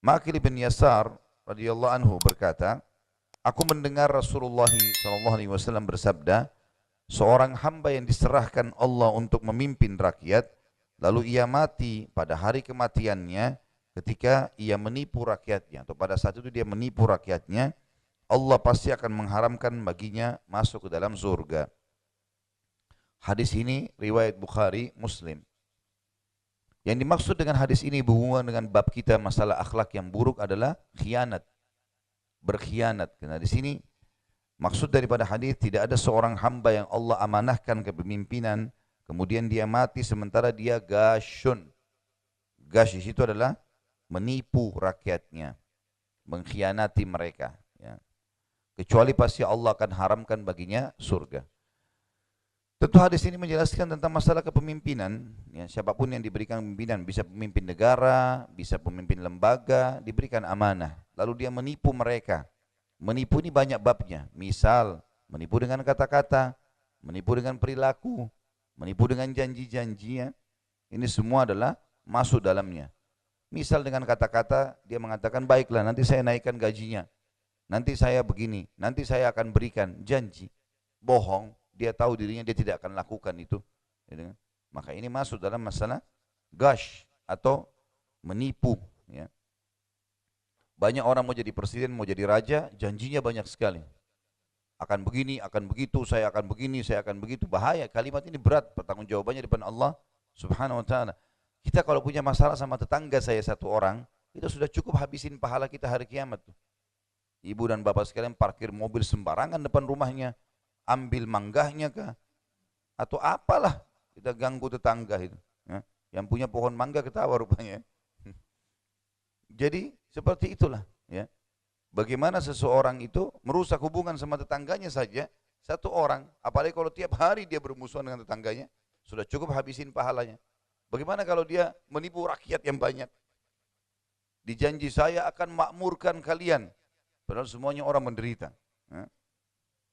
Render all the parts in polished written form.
Maqil bin Yasar radhiyallahu anhu berkata, aku mendengar Rasulullah sallallahu alaihi wasallam bersabda, seorang hamba yang diserahkan Allah untuk memimpin rakyat, lalu ia mati pada hari kematiannya ketika ia menipu rakyatnya atau pada saat itu dia menipu rakyatnya, Allah pasti akan mengharamkan baginya masuk ke dalam surga. Hadis ini riwayat Bukhari, Muslim. Yang dimaksud dengan hadis ini berhubungan dengan bab kita masalah akhlak yang buruk adalah khianat, berkhianat. Karena di sini maksud daripada hadis tidak ada seorang hamba yang Allah amanahkan kepemimpinan, kemudian dia mati sementara dia gasyun. Gash di situ adalah menipu rakyatnya, mengkhianati mereka. Ya. Kecuali pasti Allah akan haramkan baginya surga. Tentu hadis ini menjelaskan tentang masalah kepemimpinan. Ya, siapapun yang diberikan pimpinan, bisa pemimpin negara, bisa pemimpin lembaga, diberikan amanah. Lalu dia menipu mereka. Menipu ini banyak babnya. Misal, menipu dengan kata-kata, menipu dengan perilaku, menipu dengan janji-janjinya. Ini semua adalah masuk dalamnya. Misal dengan kata-kata, dia mengatakan, baiklah nanti saya naikkan gajinya. Nanti saya begini, nanti saya akan berikan janji. Bohong. Dia tahu dirinya dia tidak akan lakukan itu. Maka ini masuk dalam masalah gash atau menipu. Ya. Banyak orang mau jadi presiden, mau jadi raja, janjinya banyak sekali. Akan begini, akan begitu, saya akan begini, saya akan begitu. Bahaya, kalimat ini berat, pertanggungjawabannya di depan Allah Subhanahu wa ta'ala. Kita kalau punya masalah sama tetangga saya satu orang, itu sudah cukup habisin pahala kita hari kiamat. Ibu dan bapak sekalian parkir mobil sembarangan depan rumahnya, ambil manggahnya kah atau apalah, kita ganggu tetangga itu ya. Yang punya pohon mangga ketawa rupanya. Jadi seperti itulah ya. Bagaimana seseorang itu merusak hubungan sama tetangganya saja, satu orang, apalagi kalau tiap hari dia bermusuhan dengan tetangganya, sudah cukup habisin pahalanya. Bagaimana kalau dia menipu rakyat yang banyak, dijanji saya akan makmurkan kalian, padahal semuanya orang menderita ya.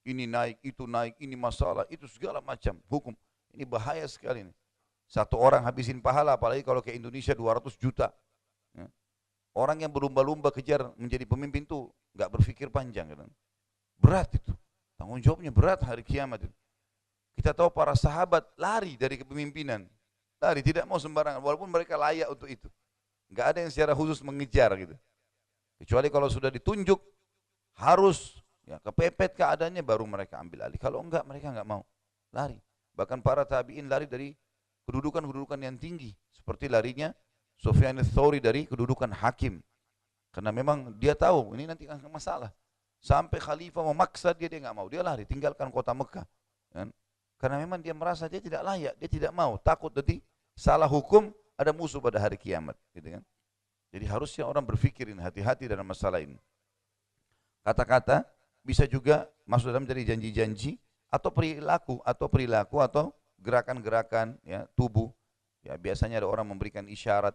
Ini naik, ini masalah, itu segala macam hukum. Ini bahaya sekali nih. Satu orang habisin pahala, apalagi kalau ke Indonesia 200 juta. Ya. Orang yang berlumba-lumba kejar menjadi pemimpin itu nggak berpikir panjang. Kan? Berat itu. Tanggung jawabnya berat hari kiamat itu. Kita tahu para sahabat lari dari kepemimpinan. Lari, tidak mau sembarangan, walaupun mereka layak untuk itu. Nggak ada yang secara khusus mengejar gitu. Kecuali kalau sudah ditunjuk, harus ya, kepepet keadaannya baru mereka ambil alih. Kalau enggak, mereka enggak mau. Lari. Bahkan para tabi'in lari dari kedudukan-kedudukan yang tinggi. Seperti larinya Sufyan ats-Tsauri dari kedudukan hakim. Karena memang dia tahu, ini nanti akan masalah. Sampai khalifah memaksa dia enggak mau. Dia lari, tinggalkan kota Mekah. Kan? Karena memang dia merasa dia tidak layak, dia tidak mau. Takut nanti salah hukum, ada musuh pada hari kiamat. Gitu kan? Jadi harusnya orang berpikirin hati-hati dalam masalah ini. Kata-kata bisa juga masuk dalam dari janji-janji atau perilaku atau gerakan-gerakan ya, tubuh. Ya, biasanya ada orang memberikan isyarat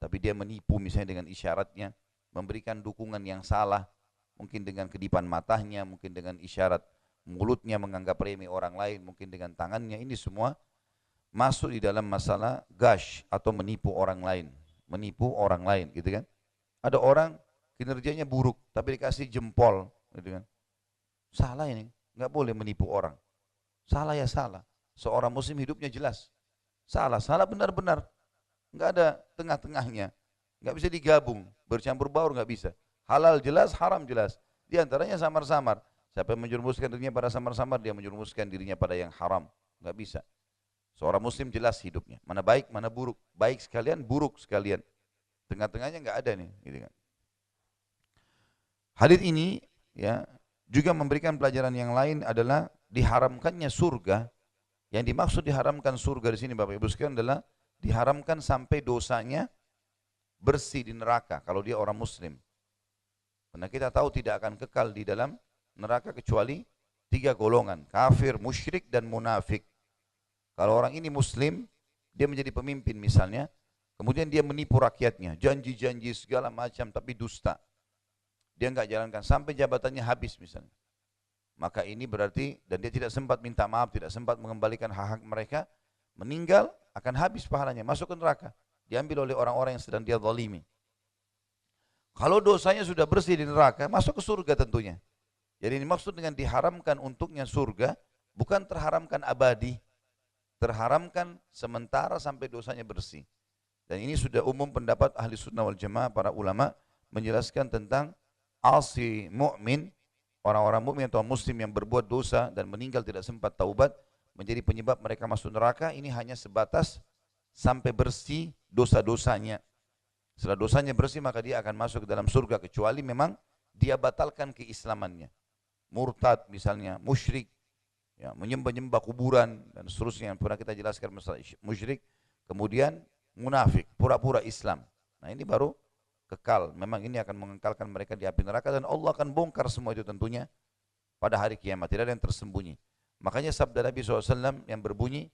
tapi dia menipu misalnya dengan isyaratnya, memberikan dukungan yang salah, mungkin dengan kedipan matanya, mungkin dengan isyarat mulutnya menganggap remeh orang lain, mungkin dengan tangannya. Ini semua masuk di dalam masalah gash atau menipu orang lain, gitu kan? Ada orang kinerjanya buruk tapi dikasih jempol, gitu kan? Salah ini, nggak boleh menipu orang. Salah ya salah. Seorang muslim hidupnya jelas. Salah benar-benar. Nggak ada tengah-tengahnya. Nggak bisa digabung, bercampur baur nggak bisa. Halal jelas, haram jelas. Di antaranya samar-samar. Siapa yang menjerumuskan dirinya pada samar-samar, dia menjerumuskan dirinya pada yang haram. Nggak bisa. Seorang muslim jelas hidupnya. Mana baik, mana buruk. Baik sekalian, buruk sekalian. Tengah-tengahnya nggak ada nih. Gitu kan. Hadits ini ya juga memberikan pelajaran yang lain adalah diharamkannya surga. Yang dimaksud diharamkan surga di sini Bapak Ibu sekalian adalah diharamkan sampai dosanya bersih di neraka kalau dia orang muslim. Karena kita tahu tidak akan kekal di dalam neraka kecuali 3 golongan, kafir, musyrik dan munafik. Kalau orang ini muslim, dia menjadi pemimpin misalnya, kemudian dia menipu rakyatnya, janji-janji segala macam tapi dusta. Dia enggak jalankan sampai jabatannya habis misalnya. Maka ini berarti, dan dia tidak sempat minta maaf, tidak sempat mengembalikan hak-hak mereka, meninggal akan habis pahalanya, masuk ke neraka, diambil oleh orang-orang yang sedang dia zalimi. Kalau dosanya sudah bersih di neraka, masuk ke surga tentunya. Jadi ini maksud dengan diharamkan untuknya surga, bukan terharamkan abadi, terharamkan sementara sampai dosanya bersih. Dan ini sudah umum pendapat ahli sunnah wal jamaah, para ulama menjelaskan tentang asi mu'min, orang-orang mukmin atau muslim yang berbuat dosa dan meninggal tidak sempat taubat, menjadi penyebab mereka masuk neraka, ini hanya sebatas sampai bersih dosa-dosanya. Setelah dosanya bersih maka dia akan masuk ke dalam surga, kecuali memang dia batalkan keislamannya. Murtad misalnya, musyrik, ya, menyembah-nyembah kuburan dan seterusnya yang pernah kita jelaskan masalah musyrik, kemudian munafik, pura-pura Islam. Nah ini baru kekal, memang ini akan mengekalkan mereka di api neraka dan Allah akan bongkar semua itu tentunya pada hari kiamat, tidak ada yang tersembunyi. Makanya sabda Nabi SAW yang berbunyi,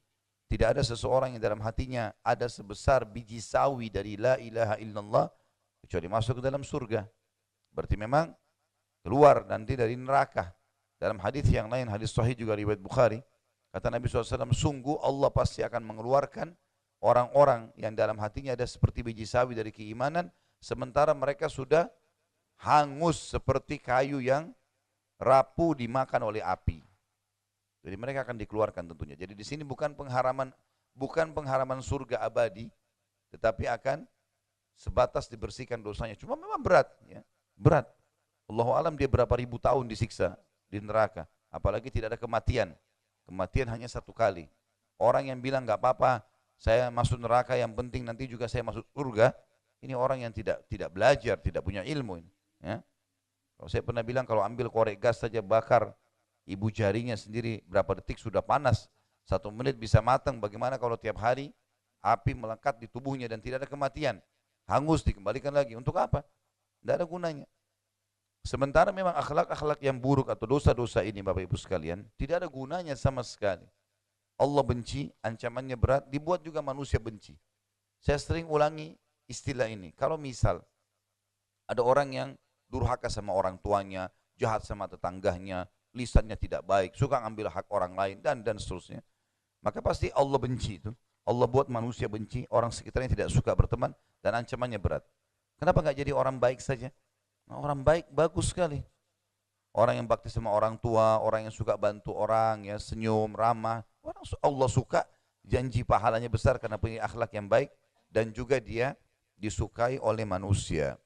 tidak ada seseorang yang dalam hatinya ada sebesar biji sawi dari la ilaha illallah, kecuali masuk ke dalam surga. Berarti memang keluar nanti dari neraka. Dalam hadis yang lain, hadis sahih juga riwayat Bukhari, kata Nabi SAW, sungguh Allah pasti akan mengeluarkan orang-orang yang dalam hatinya ada seperti biji sawi dari keimanan, sementara mereka sudah hangus seperti kayu yang rapuh dimakan oleh api. Jadi mereka akan dikeluarkan tentunya. Jadi di sini bukan pengharaman surga abadi, tetapi akan sebatas dibersihkan dosanya. Cuma memang berat, ya. Berat. Allahu alam dia berapa ribu tahun disiksa di neraka. Apalagi tidak ada kematian. Kematian hanya satu kali. Orang yang bilang nggak apa-apa, saya masuk neraka, yang penting nanti juga saya masuk surga. Ini orang yang tidak belajar, tidak punya ilmu. Ya. Kalau saya pernah bilang kalau ambil korek gas saja bakar ibu jarinya sendiri berapa detik sudah panas, 1 menit bisa matang. Bagaimana kalau tiap hari api melekat di tubuhnya dan tidak ada kematian, hangus dikembalikan lagi, untuk apa? Tidak ada gunanya. Sementara memang akhlak-akhlak yang buruk atau dosa-dosa ini Bapak Ibu sekalian tidak ada gunanya sama sekali. Allah benci, ancamannya berat, dibuat juga manusia benci. Saya sering ulangi istilah ini. Kalau misal ada orang yang durhaka sama orang tuanya, jahat sama tetangganya, lisannya tidak baik, suka ngambil hak orang lain dan seterusnya, maka pasti Allah benci itu. Allah buat manusia benci, orang sekitarnya tidak suka berteman dan ancamannya berat. Kenapa nggak jadi orang baik saja? Nah, orang baik bagus sekali. Orang yang bakti sama orang tua, orang yang suka bantu orang, ya senyum, ramah, orang Allah suka, janji pahalanya besar karena punya akhlak yang baik dan juga dia disukai oleh manusia.